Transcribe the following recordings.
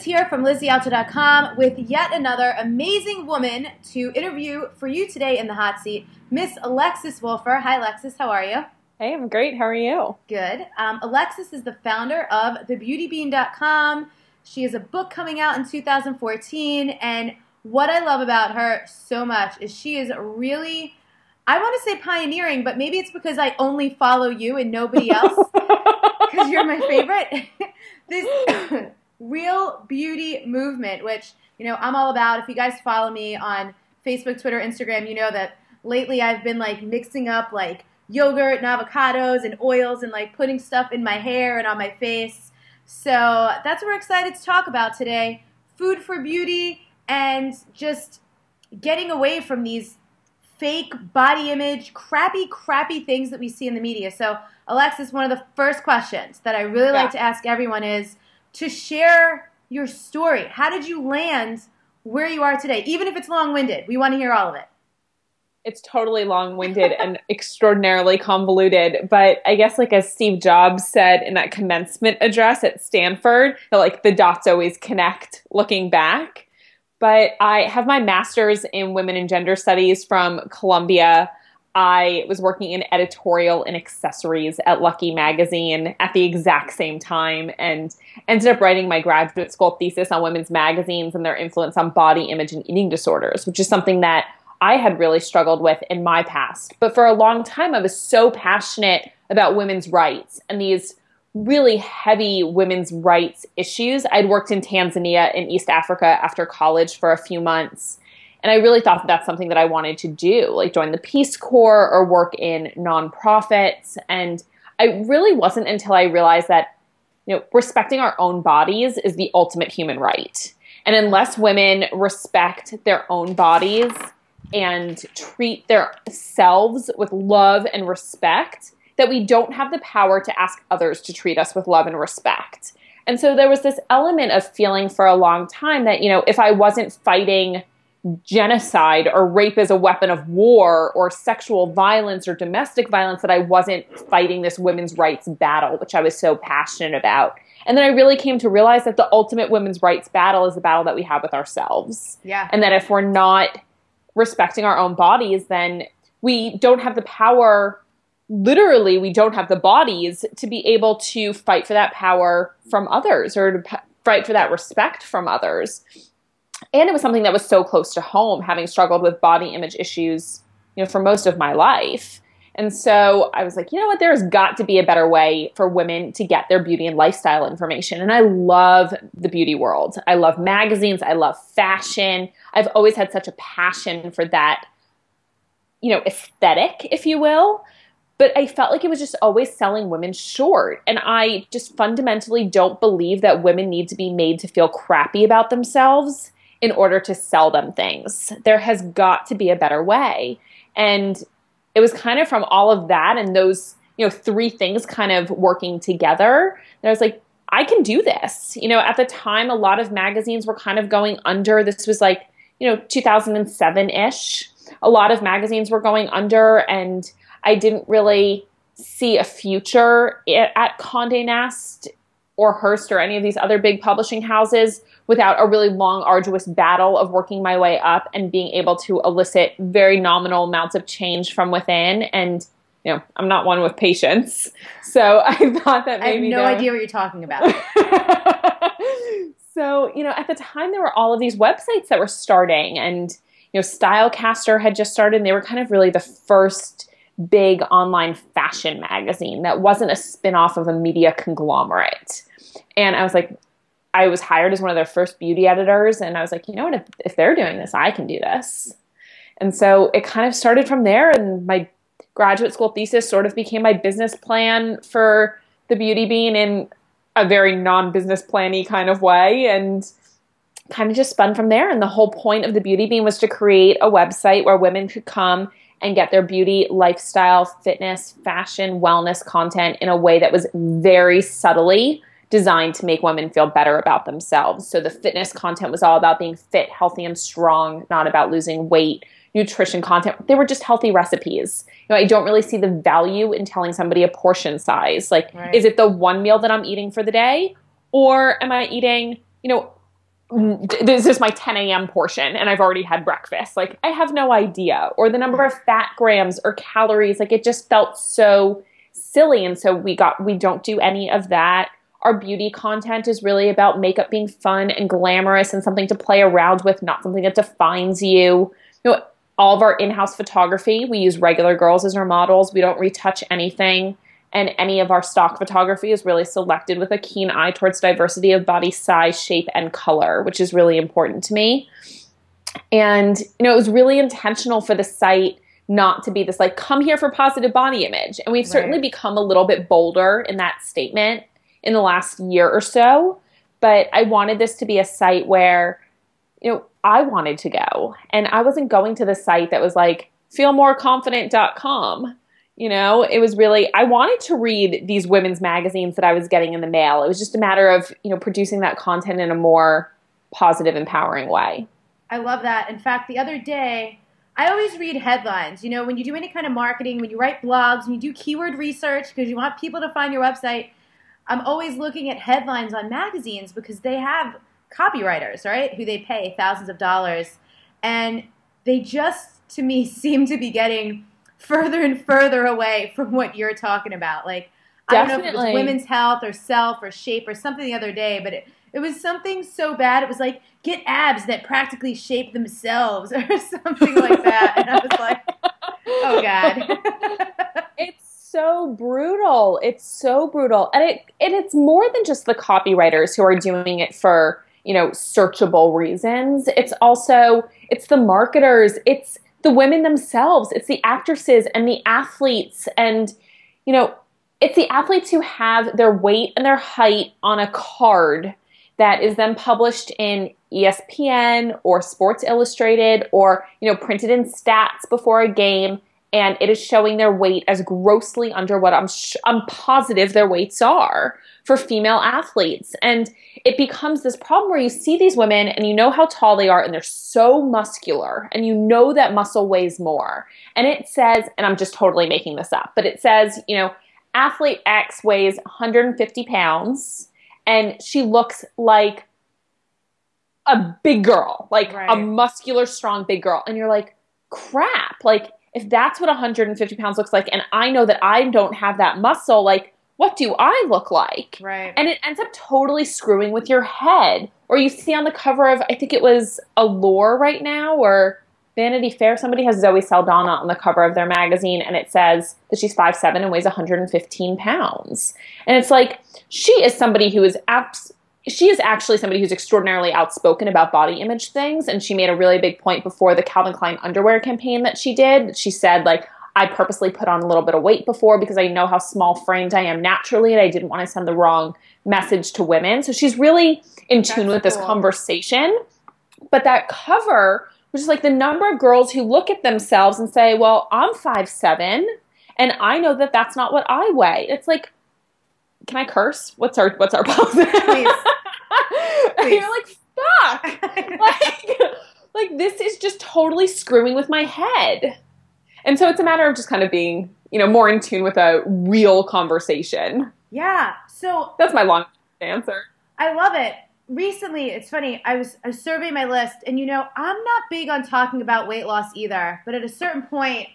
here from Dialto.com with yet another amazing woman to interview for you today in the hot seat, Miss Alexis Wolfer. Hi, Alexis. How are you? Hey, I'm great. How are you? Good. Alexis is the founder of TheBeautyBean.com. She has a book coming out in 2014, and what I love about her so much is she is really, I want to say pioneering, but maybe it's because I only follow you and nobody else, because you're my favorite. This real beauty movement, which, you know, I'm all about. If you guys follow me on Facebook, Twitter, Instagram, you know that lately I've been like mixing up like yogurt and avocados and oils and like putting stuff in my hair and on my face. So that's what we're excited to talk about today. Food for beauty and just getting away from these fake body image, crappy things that we see in the media. So Alexis, one of the first questions that I really like to ask everyone is to share your story. How did you land where you are today? Even if it's long-winded, we want to hear all of it. It's totally long-winded and extraordinarily convoluted, but I guess like as Steve Jobs said in that commencement address at Stanford, that like the dots always connect looking back. But I have my master's in women and gender studies from Columbia. I was working in editorial and accessories at Lucky Magazine at the exact same time and ended up writing my graduate school thesis on women's magazines and their influence on body image and eating disorders, which is something that I had really struggled with in my past. But for a long time, I was so passionate about women's rights and these really heavy women's rights issues. I'd worked in Tanzania in East Africa after college for a few months. And I really thought that that's something that I wanted to do, like join the Peace Corps or work in nonprofits. And I really wasn't until I realized that, you know, respecting our own bodies is the ultimate human right. And unless women respect their own bodies and treat their selves with love and respect, that we don't have the power to ask others to treat us with love and respect. And so there was this element of feeling for a long time that, you know, if I wasn't fighting genocide or rape as a weapon of war or sexual violence or domestic violence, that I wasn't fighting this women's rights battle, which I was so passionate about. And then I really came to realize that the ultimate women's rights battle is the battle that we have with ourselves. Yeah. And that if we're not respecting our own bodies, then we don't have the power, literally we don't have the bodies to be able to fight for that power from others or to fight for that respect from others. And it was something that was so close to home, having struggled with body image issues, you know, for most of my life. And so I was like, you know what, there's got to be a better way for women to get their beauty and lifestyle information. And I love the beauty world. I love magazines. I love fashion. I've always had such a passion for that, you know, aesthetic, if you will. But I felt like it was just always selling women short. And I just fundamentally don't believe that women need to be made to feel crappy about themselves in order to sell them things. There has got to be a better way. And it was kind of from all of that and those, you know, three things kind of working together that I was like, I can do this. You know, at the time, a lot of magazines were kind of going under. This was like, you know, 2007-ish. A lot of magazines were going under, and I didn't really see a future at Condé Nast or Hearst or any of these other big publishing houses without a really long, arduous battle of working my way up and being able to elicit very nominal amounts of change from within. And, you know, I'm not one with patience. So I thought that maybe I have no idea what you're talking about. So, you know, at the time there were all of these websites that were starting, and, you know, Stylecaster had just started, and they were kind of really the first big online fashion magazine that wasn't a spin-off of a media conglomerate. And I was like, I was hired as one of their first beauty editors, and I was like, you know what, if they're doing this, I can do this. And so it kind of started from there, and my graduate school thesis sort of became my business plan for the Beauty Bean in a very non-business plan-y kind of way, and kind of just spun from there. And the whole point of the Beauty Bean was to create a website where women could come and get their beauty, lifestyle, fitness, fashion, wellness content in a way that was very subtly designed to make women feel better about themselves. So the fitness content was all about being fit, healthy, and strong, not about losing weight. Nutrition content, they were just healthy recipes. You know, I don't really see the value in telling somebody a portion size. Like, Is it the one meal that I'm eating for the day? Or am I eating, you know, this is my 10 a.m. portion and I've already had breakfast. Like, I have no idea. Or the number of fat grams or calories. Like, it just felt so silly. And so we don't do any of that. Our beauty content is really about makeup being fun and glamorous and something to play around with, not something that defines you. All of our in-house photography, we use regular girls as our models. We don't retouch anything. And any of our stock photography is really selected with a keen eye towards diversity of body size, shape, and color, which is really important to me. And, it was really intentional for the site not to be this like, come here for positive body image. And we've certainly become a little bit bolder in that statement in the last year or so. But I wanted this to be a site where, I wanted to go. And I wasn't going to the site that was like, feelmoreconfident.com. It was really, I wanted to read these women's magazines that I was getting in the mail. It was just a matter of, producing that content in a more positive, empowering way. I love that. In fact, the other day, I always read headlines. When you do any kind of marketing, when you write blogs, when you do keyword research, because you want people to find your website, I'm always looking at headlines on magazines because they have copywriters, right, who they pay thousands of dollars. And they just, to me, seem to be getting further and further away from what you're talking about. Like, Definitely. I don't know if it was women's health or self or shape or something the other day, but it was something so bad. It was like, get abs that practically shape themselves or something like that. And I was like, oh, God. It's so brutal. It's so brutal. And it's more than just the copywriters who are doing it for, searchable reasons. It's the marketers. It's the women themselves. It's the actresses and the athletes. And, it's the athletes who have their weight and their height on a card that is then published in ESPN or Sports Illustrated or, printed in stats before a game. And it is showing their weight as grossly under what I'm positive their weights are for female athletes. And it becomes this problem where you see these women and you know how tall they are and they're so muscular and you know that muscle weighs more. And it says, and I'm just totally making this up, but it says, athlete X weighs 150 pounds and she looks like a big girl, like a muscular, strong, big girl. And you're like, crap, like, if that's what 150 pounds looks like, and I know that I don't have that muscle, like, what do I look like? Right. And it ends up totally screwing with your head. Or you see on the cover of, I think it was Allure right now, or Vanity Fair, somebody has Zoe Saldana on the cover of their magazine, and it says that she's 5'7" and weighs 115 pounds. And it's like, she is somebody who is she is actually somebody who's extraordinarily outspoken about body image things. And she made a really big point before the Calvin Klein underwear campaign that she did. She said, like, I purposely put on a little bit of weight before because I know how small framed I am naturally and I didn't want to send the wrong message to women. So she's really in tune with this conversation. But that cover, which is like the number of girls who look at themselves and say, well, I'm 5'7", and I know that that's not what I weigh. It's like, can I curse? What's our policy? Please. And you're like, fuck. like this is just totally screwing with my head. And so it's a matter of just kind of being, more in tune with a real conversation. Yeah. So that's my long answer. I love it. Recently, it's funny, I was surveying my list, and I'm not big on talking about weight loss either, but at a certain point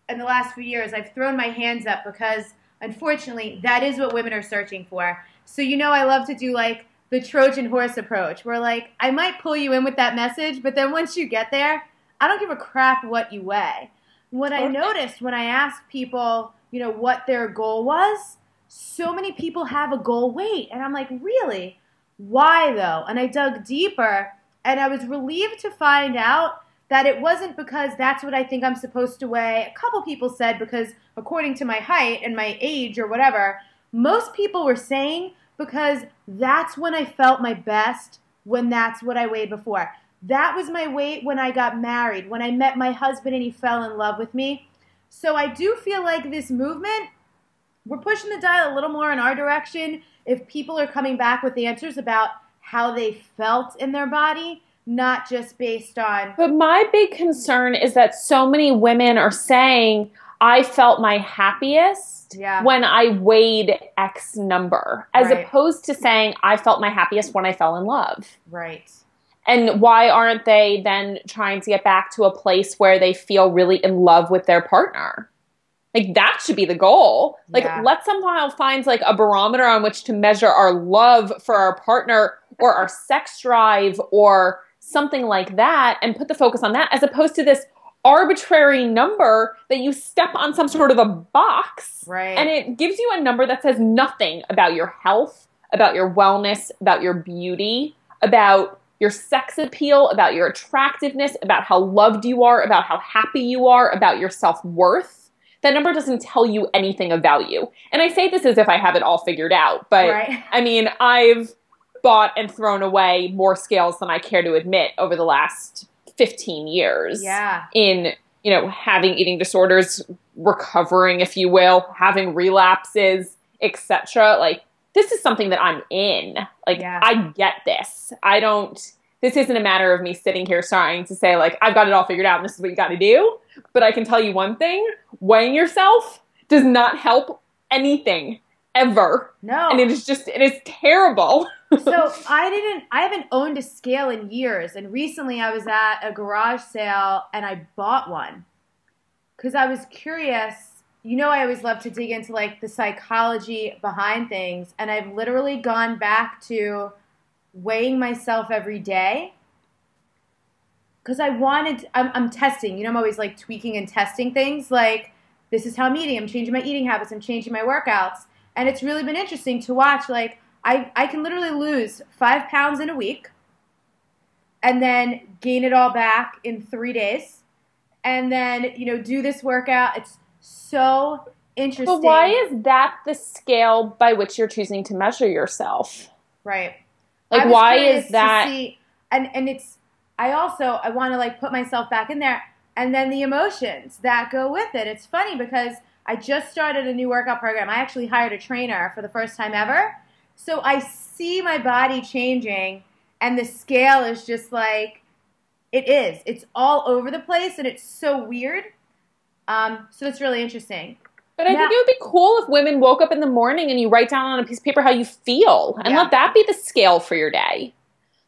in the last few years, I've thrown my hands up because, unfortunately, that is what women are searching for. So, I love to do, like, the Trojan horse approach, where, like, I might pull you in with that message, but then once you get there, I don't give a crap what you weigh. What I noticed when I asked people, what their goal was, so many people have a goal weight. And I'm like, really? Why, though? And I dug deeper, and I was relieved to find out that it wasn't because that's what I think I'm supposed to weigh. A couple people said because according to my height and my age or whatever, most people were saying because that's when I felt my best, when that's what I weighed before. That was my weight when I got married, when I met my husband and he fell in love with me. So I do feel like this movement, we're pushing the dial a little more in our direction if people are coming back with answers about how they felt in their body, not just based on... But my big concern is that so many women are saying, I felt my happiest when I weighed X number, as opposed to saying, I felt my happiest when I fell in love. Right. And why aren't they then trying to get back to a place where they feel really in love with their partner? Like that should be the goal. Like Yeah. let's somehow find like a barometer on which to measure our love for our partner or our sex drive or something like that and put the focus on that as opposed to this arbitrary number that you step on some sort of a box. Right. And it gives you a number that says nothing about your health, about your wellness, about your beauty, about your sex appeal, about your attractiveness, about how loved you are, about how happy you are, about your self-worth. That number doesn't tell you anything of value. And I say this as if I have it all figured out, but right. I mean, I've bought and thrown away more scales than I care to admit over the last 15 years. Yeah. In, having eating disorders, recovering, if you will, having relapses, etc. Like, this is something that I'm in. Like, Yeah. I get this. This isn't a matter of me sitting here trying to say, like, I've got it all figured out and this is what you got to do. But I can tell you one thing, weighing yourself does not help anything ever. No. And it is terrible. So I haven't owned a scale in years. And recently I was at a garage sale and I bought one because I was curious. I always love to dig into like the psychology behind things. And I've literally gone back to weighing myself every day because I'm testing, I'm always like tweaking and testing things like this is how I'm eating. I'm changing my eating habits. I'm changing my workouts. And it's really been interesting to watch. Like I can literally lose 5 pounds in a week and then gain it all back in 3 days and then, do this workout. It's so interesting. But why is that the scale by which you're choosing to measure yourself? Right. Like, why is that? And it's, I want to like put myself back in there and then the emotions that go with it. It's funny because I just started a new workout program. I actually hired a trainer for the first time ever. So I see my body changing and the scale is just like, it's all over the place and it's so weird. So it's really interesting. But I think it would be cool if women woke up in the morning and you write down on a piece of paper how you feel and let that be the scale for your day.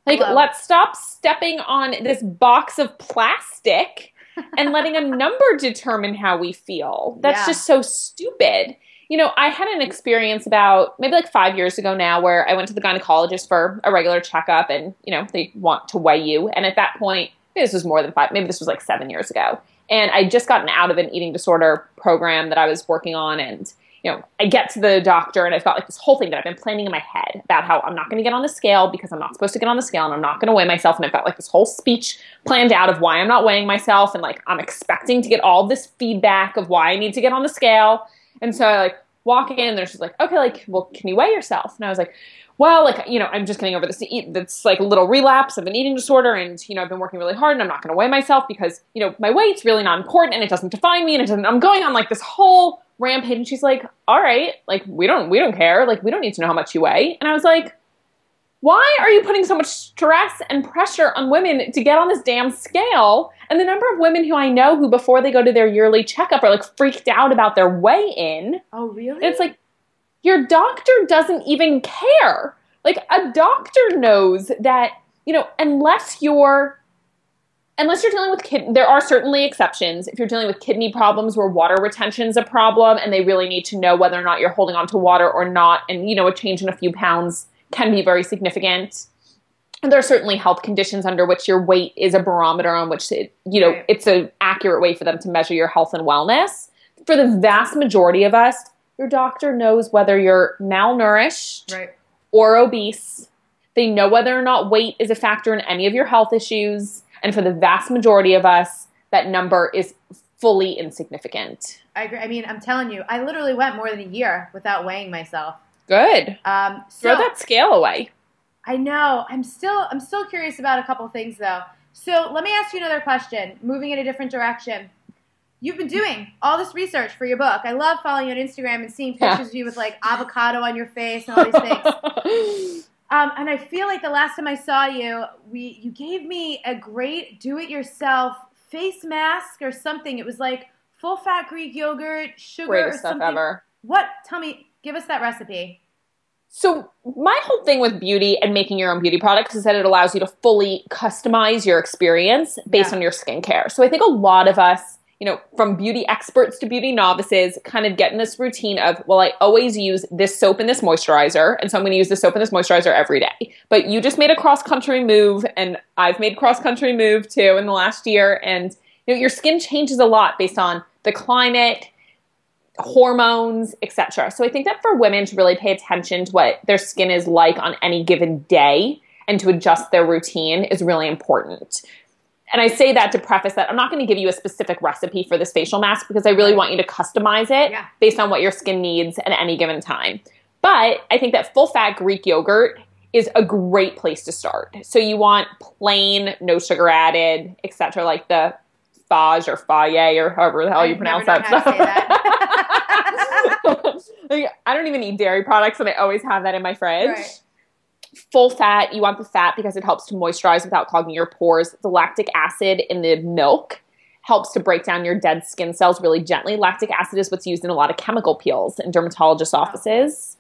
Like, let's stop stepping on this box of plastic and letting a number determine how we feel. That's just so stupid. I had an experience about maybe like 5 years ago now where I went to the gynecologist for a regular checkup and, they want to weigh you. And at that point, maybe this was more than 5, maybe this was like 7 years ago. And I'd just gotten out of an eating disorder program that I was working on. And, I get to the doctor and I've got like this whole thing that I've been planning in my head about how I'm not going to get on the scale because I'm not supposed to get on the scale and I'm not going to weigh myself. And I've got like this whole speech planned out of why I'm not weighing myself. And like, I'm expecting to get all this feedback of why I need to get on the scale. And so I like walk in and they're just like, okay, like, well, can you weigh yourself? And I was like, well, like, I'm just getting over this like little relapse of an eating disorder. And, I've been working really hard and I'm not going to weigh myself because, my weight's really not important and it doesn't define me. And I'm going on like this whole rampage. And she's like, all right, like, we don't care. Like, we don't need to know how much you weigh. And I was like, why are you putting so much stress and pressure on women to get on this damn scale? And the number of women who I know who before they go to their yearly checkup are like freaked out about their weigh-in. Oh, really? It's like, your doctor doesn't even care. Like, a doctor knows that, unless you're dealing with there are certainly exceptions. If you're dealing with kidney problems where water retention is a problem and they really need to know whether or not you're holding on to water or not, and, a change in a few pounds can be very significant. And there are certainly health conditions under which your weight is a barometer on which, it's an accurate way for them to measure your health and wellness. For the vast majority of us, your doctor knows whether you're malnourished or obese. They know whether or not weight is a factor in any of your health issues. And for the vast majority of us, that number is fully insignificant. I agree. I mean, I'm telling you, I literally went more than a year without weighing myself. Good. Throw that scale away. I know. I'm still curious about a couple things, though. So let me ask you another question, moving in a different direction. You've been doing all this research for your book. I love following you on Instagram and seeing pictures of you with, like, avocado on your face and all these things. And I feel like the last time I saw you, you gave me a great do-it-yourself face mask or something. It was like full-fat Greek yogurt, sugar, Greatest or something. stuff ever. What? Tell me. Give us that recipe. So my whole thing with beauty and making your own beauty products is that it allows you to fully customize your experience based on your skincare. So I think a lot of us, from beauty experts to beauty novices, kind of get in this routine of, well, I always use this soap and this moisturizer, and so I'm going to use this soap and this moisturizer every day. But you just made a cross-country move, and I've made a cross-country move too in the last year, and your skin changes a lot based on the climate, hormones, etc. So I think that for women to really pay attention to what their skin is like on any given day and to adjust their routine is really important. And I say that to preface that I'm not going to give you a specific recipe for this facial mask because I really want you to customize it based on what your skin needs at any given time. But I think that full-fat Greek yogurt is a great place to start. So you want plain, no sugar added, etc., like the Fage or Faye or however the hell you pronounce that stuff. I don't even eat dairy products, and I always have that in my fridge. Right. Full fat, you want the fat because it helps to moisturize without clogging your pores. The lactic acid in the milk helps to break down your dead skin cells really gently. Lactic acid is what's used in a lot of chemical peels in dermatologists' offices.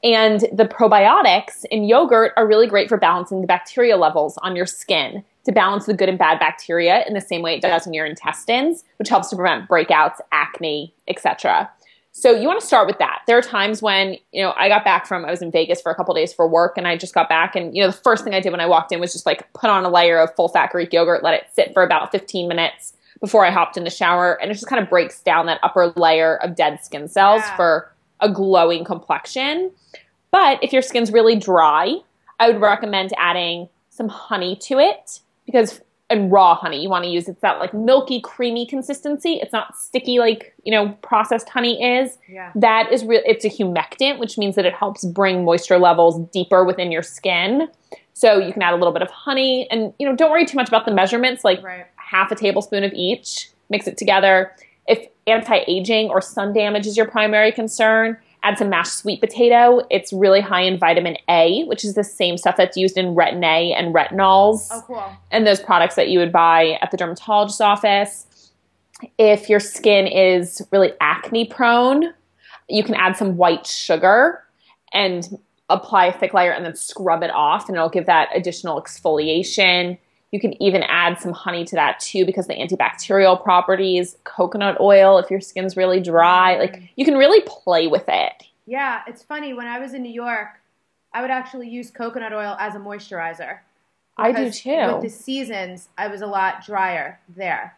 And the probiotics in yogurt are really great for balancing the bacteria levels on your skin, to balance the good and bad bacteria in the same way it does in your intestines, which helps to prevent breakouts, acne, etc. So you want to start with that. There are times when, I was in Vegas for a couple of days for work, and I just got back, and, the first thing I did when I walked in was just like put on a layer of full-fat Greek yogurt, let it sit for about 15 minutes before I hopped in the shower, and it just kind of breaks down that upper layer of dead skin cells for a glowing complexion. But if your skin's really dry, I would recommend adding some honey to it. And raw honey, you want to use, it's that like milky, creamy consistency. It's not sticky like, processed honey is. Yeah. That is it's a humectant, which means that it helps bring moisture levels deeper within your skin. So you can add a little bit of honey, and, don't worry too much about the measurements, like half a tablespoon of each, mix it together. If anti-aging or sun damage is your primary concern, add some mashed sweet potato. It's really high in vitamin A, which is the same stuff that's used in Retin-A and retinols. Oh, cool. And those products that you would buy at the dermatologist's office. If your skin is really acne prone, you can add some white sugar and apply a thick layer and then scrub it off, and it'll give that additional exfoliation. You can even add some honey to that too because the antibacterial properties, coconut oil if your skin's really dry. Like, you can really play with it. Yeah, it's funny. When I was in New York, I would actually use coconut oil as a moisturizer. I do too. With the seasons, I was a lot drier there.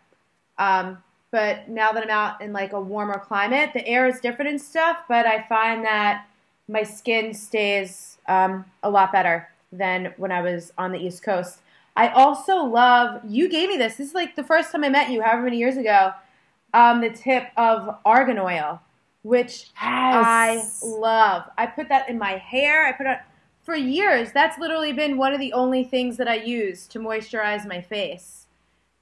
But now that I'm out in like a warmer climate, the air is different and stuff, but I find that my skin stays a lot better than when I was on the East Coast. I also love, you gave me this is like the first time I met you, however many years ago, the tip of argan oil, which I love. I put that in my hair. I put it for years. That's literally been one of the only things that I use to moisturize my face.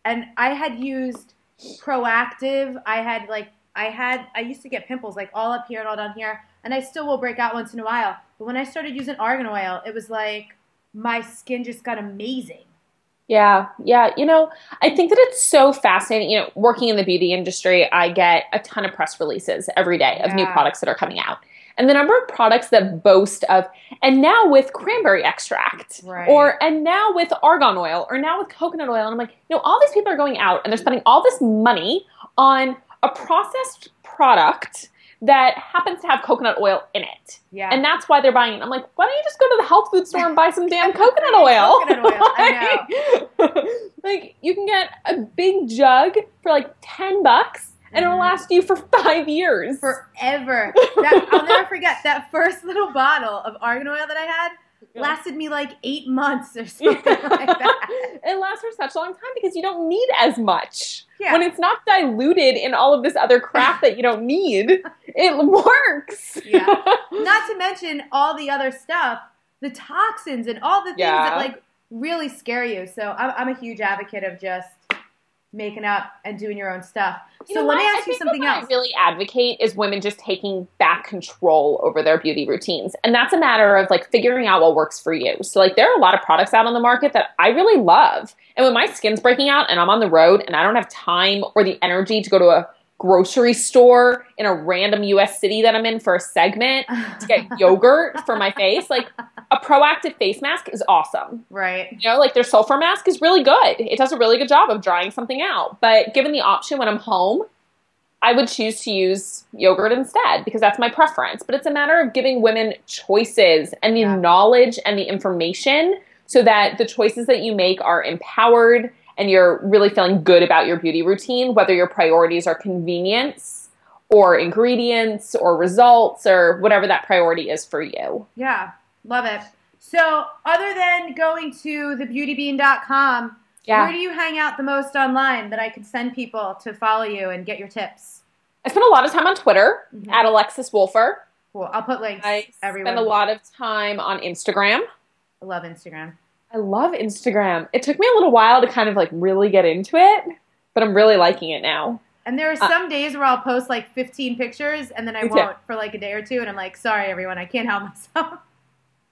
And I had used Proactive. I used to get pimples like all up here and all down here, and I still will break out once in a while. But when I started using argan oil, it was like my skin just got amazing. Yeah. I think that it's so fascinating. Working in the beauty industry, I get a ton of press releases every day of new products that are coming out. And the number of products that boast of, and now with cranberry extract, and now with argan oil, or now with coconut oil. And I'm like, all these people are going out and they're spending all this money on a processed product that happens to have coconut oil in it. Yeah. And that's why they're buying it. I'm like, why don't you just go to the health food store and buy some damn coconut oil? Coconut oil, I know. Like, you can get a big jug for like $10 and it'll last you for 5 years. Forever. I'll never forget that first little bottle of argan oil that I had. Lasted me like 8 months or something like that. It lasts for such a long time because you don't need as much. Yeah. When it's not diluted in all of this other crap that you don't need, it works. Yeah. Not to mention all the other stuff, the toxins and all the things that like really scare you. So I'm a huge advocate of just making up and doing your own stuff. So let me ask you something else. What I really advocate is women just taking back control over their beauty routines. And that's a matter of like figuring out what works for you. So like there are a lot of products out on the market that I really love. And when my skin's breaking out and I'm on the road and I don't have time or the energy to go to a grocery store in a random US city that I'm in for a segment to get yogurt for my face. Like, a proactive face mask is awesome. Right. You know, like their sulfur mask is really good. It does a really good job of drying something out. But given the option when I'm home, I would choose to use yogurt instead because that's my preference. But it's a matter of giving women choices and the knowledge and the information so that the choices that you make are empowered and you're really feeling good about your beauty routine, whether your priorities are convenience or ingredients or results or whatever that priority is for you. Yeah, love it. So other than going to thebeautybean.com, where do you hang out the most online that I could send people to follow you and get your tips? I spend a lot of time on Twitter at Alexis Wolfer. Cool. I'll put links everywhere. I spend a lot of time on Instagram. I love Instagram. I love Instagram. It took me a little while to kind of like really get into it, but I'm really liking it now. And there are some days where I'll post like 15 pictures and then I won't for like a day or two. And I'm like, sorry, everyone, I can't help myself.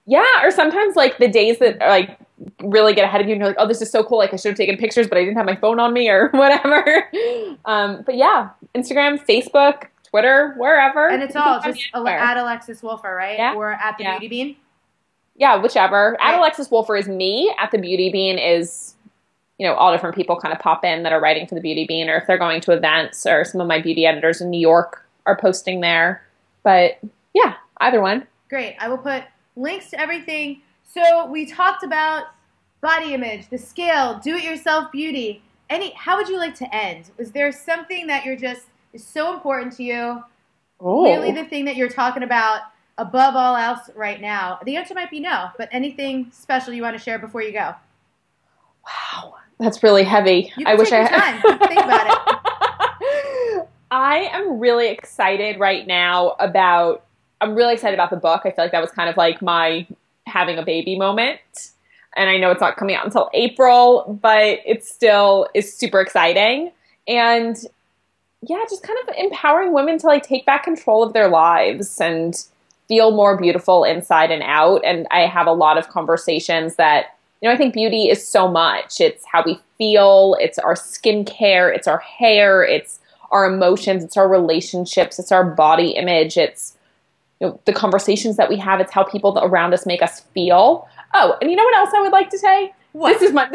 Yeah, or sometimes like the days that are like really get ahead of you and you're like, oh, this is so cool. Like I should have taken pictures, but I didn't have my phone on me or whatever. But yeah, Instagram, Facebook, Twitter, wherever. And it's all just at Alexis Wolfer, right? Yeah. Or at the Beauty Bean? Yeah, whichever. At Alexis Wolfer is me. At the Beauty Bean is, you know, all different people kind of pop in that are writing for the Beauty Bean, or if they're going to events, or some of my beauty editors in New York are posting there. But yeah, either one. Great. I will put links to everything. So we talked about body image, the scale, do-it-yourself beauty. How would you like to end? Is there something that is so important to you? Really the thing that you're talking about above all else right now? The answer might be no, but anything special you want to share before you go? Wow, that's really heavy. You can take your time. Think about it. I am really excited right now I'm really excited about the book. I feel like that was kind of like my having a baby moment. And I know it's not coming out until April, but it still is super exciting. And yeah, just kind of empowering women to like take back control of their lives and feel more beautiful inside and out. And I have a lot of conversations that, you know, I think beauty is so much. It's how we feel. It's our skincare. It's our hair. It's our emotions. It's our relationships. It's our body image. It's, you know, the conversations that we have. It's how people around us make us feel. Oh, and you know what else I would like to say? What? This is my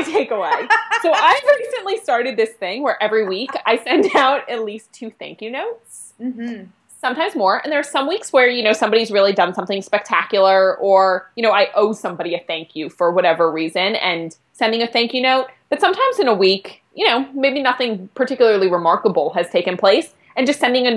takeaway. So I've recently started this thing where every week I send out at least 2 thank you notes. Mm-hmm. Sometimes more. And there are some weeks where, you know, somebody's really done something spectacular, or, you know, I owe somebody a thank you for whatever reason and sending a thank you note. But sometimes in a week, you know, maybe nothing particularly remarkable has taken place, and just sending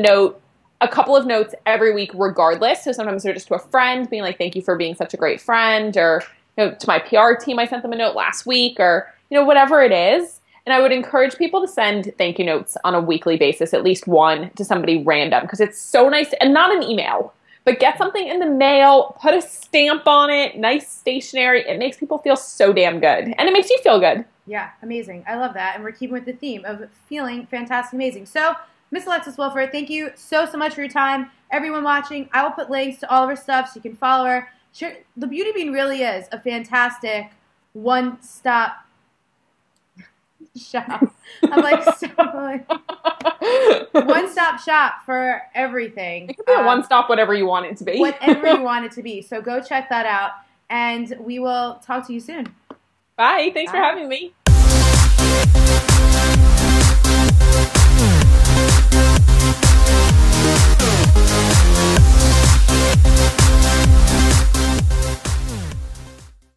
a couple of notes every week regardless. So sometimes they're just to a friend being like, thank you for being such a great friend, or, you know, to my PR team, I sent them a note last week, or, you know, whatever it is. And I would encourage people to send thank you notes on a weekly basis, at least one to somebody random, because it's so nice. And not an email, but get something in the mail, put a stamp on it, nice stationery. It makes people feel so damn good. And it makes you feel good. Yeah, amazing. I love that. And we're keeping with the theme of feeling fantastic, amazing. So, Miss Alexis Wolfer, thank you so much for your time. Everyone watching, I will put links to all of her stuff so you can follow her. The Beauty Bean really is a fantastic one-stop shop. I'm like, one-stop shop for everything. It could be a one-stop whatever you want it to be. Whatever you want it to be. So go check that out, and we will talk to you soon. Bye. Thanks for having me.